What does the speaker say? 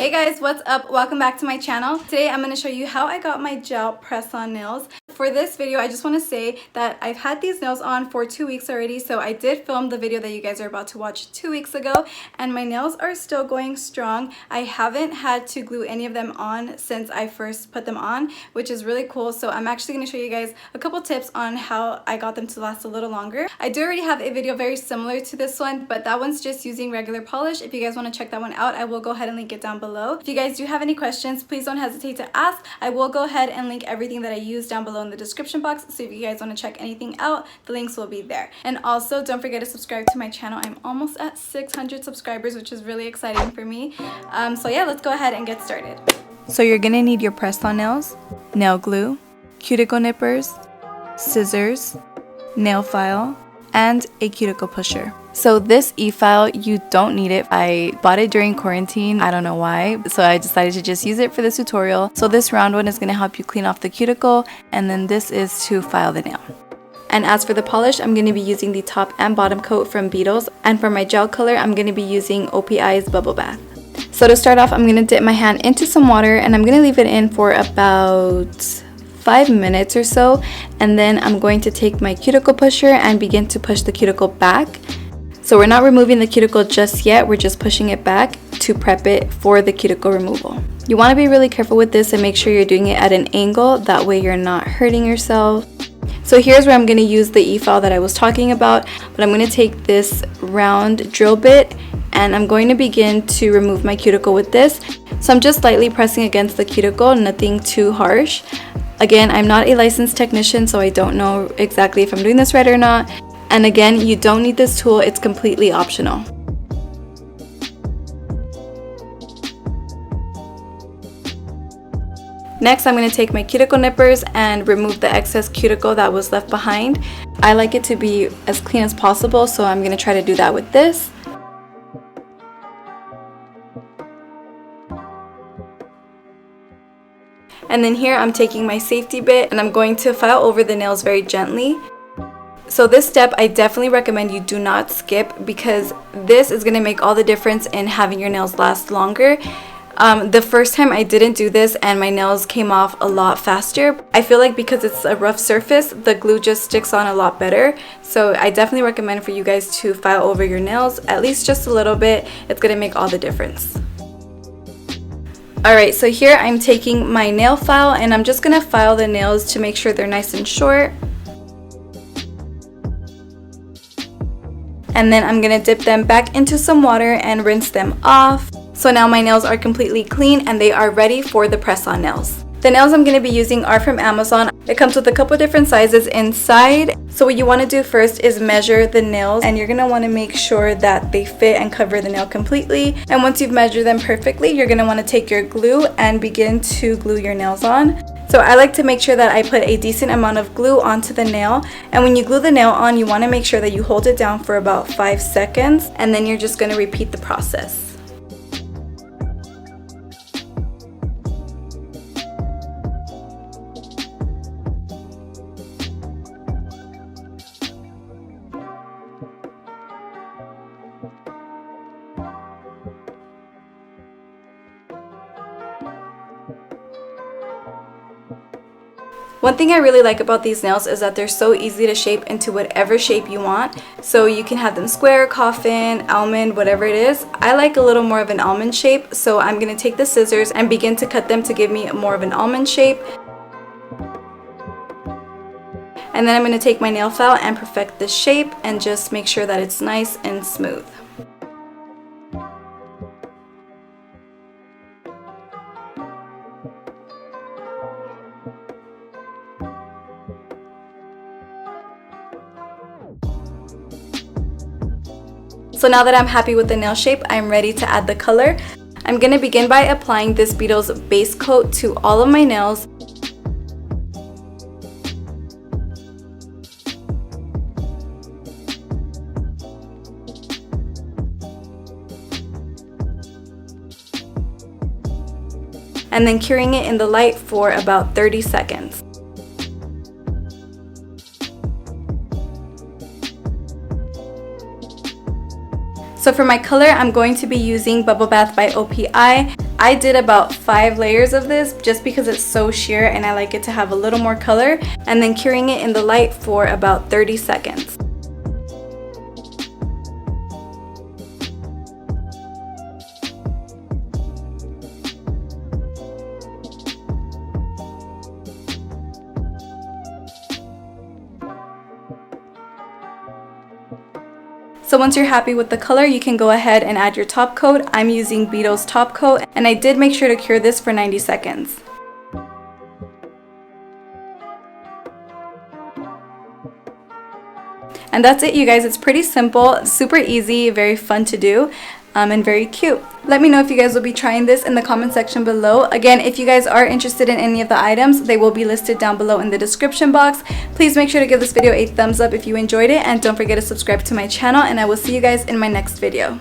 Hey guys, what's up? Welcome back to my channel. Today I'm going to show you how I got my gel press-on nails. For this video, I just want to say that I've had these nails on for 2 weeks already, so I did film the video that you guys are about to watch 2 weeks ago, and my nails are still going strong. I haven't had to glue any of them on since I first put them on, which is really cool. So I'm actually going to show you guys a couple tips on how I got them to last a little longer. I do already have a video very similar to this one, but that one's just using regular polish. If you guys want to check that one out, I will go ahead and link it down below. If you guys do have any questions, please don't hesitate to ask. I will go ahead and link everything that I use down below in the description box, so if you guys want to check anything out, the links will be there. And also don't forget to subscribe to my channel. I'm almost at 600 subscribers, which is really exciting for me. So yeah, let's go ahead and get started. So you're gonna need your press-on nails, nail glue, cuticle nippers, scissors, nail file, and a cuticle pusher. So this e-file, you don't need it. I bought it during quarantine. I don't know why, so I decided to just use it for this tutorial. So this round one is going to help you clean off the cuticle, and then this is to file the nail. And as for the polish, I'm going to be using the top and bottom coat from Beetles, and for my gel color, I'm going to be using OPI's Bubble Bath. So to start off, I'm going to dip my hand into some water, and I'm going to leave it in for about 5 minutes or so, and then I'm going to take my cuticle pusher and begin to push the cuticle back. So we're not removing the cuticle just yet, we're just pushing it back to prep it for the cuticle removal. You want to be really careful with this and make sure you're doing it at an angle, that way you're not hurting yourself. So here's where I'm going to use the e-file that I was talking about, but I'm going to take this round drill bit and I'm going to begin to remove my cuticle with this. So I'm just lightly pressing against the cuticle, nothing too harsh. Again, I'm not a licensed technician, so I don't know exactly if I'm doing this right or not. And again, you don't need this tool, it's completely optional. Next, I'm going to take my cuticle nippers and remove the excess cuticle that was left behind. I like it to be as clean as possible, so I'm going to try to do that with this. And then here I'm taking my safety bit and I'm going to file over the nails very gently. So this step I definitely recommend you do not skip, because this is going to make all the difference in having your nails last longer. The first time I didn't do this and my nails came off a lot faster. I feel like because it's a rough surface, the glue just sticks on a lot better. So I definitely recommend for you guys to file over your nails, at least just a little bit. It's going to make all the difference. Alright, so here I'm taking my nail file and I'm just going to file the nails to make sure they're nice and short. And then I'm going to dip them back into some water and rinse them off. So now my nails are completely clean and they are ready for the press-on nails. The nails I'm going to be using are from Amazon. It comes with a couple different sizes inside. So what you want to do first is measure the nails, and you're going to want to make sure that they fit and cover the nail completely. And once you've measured them perfectly, you're going to want to take your glue and begin to glue your nails on. So I like to make sure that I put a decent amount of glue onto the nail, and when you glue the nail on, you want to make sure that you hold it down for about 5 seconds, and then you're just going to repeat the process. One thing I really like about these nails is that they're so easy to shape into whatever shape you want. So you can have them square, coffin, almond, whatever it is. I like a little more of an almond shape, so I'm going to take the scissors and begin to cut them to give me more of an almond shape. And then I'm going to take my nail file and perfect this shape and just make sure that it's nice and smooth. So now that I'm happy with the nail shape, I'm ready to add the color. I'm going to begin by applying this Beetles base coat to all of my nails. And then curing it in the light for about 30 seconds. So for my color, I'm going to be using Bubble Bath by OPI. I did about 5 layers of this just because it's so sheer and I like it to have a little more color, and then curing it in the light for about 30 seconds. So once you're happy with the color, you can go ahead and add your top coat. I'm using Beetles top coat, and I did make sure to cure this for 90 seconds. And that's it, you guys. It's pretty simple, super easy, very fun to do, and very cute. Let me know if you guys will be trying this in the comment section below. Again, if you guys are interested in any of the items, they will be listed down below in the description box. Please make sure to give this video a thumbs up if you enjoyed it, and don't forget to subscribe to my channel, and I will see you guys in my next video.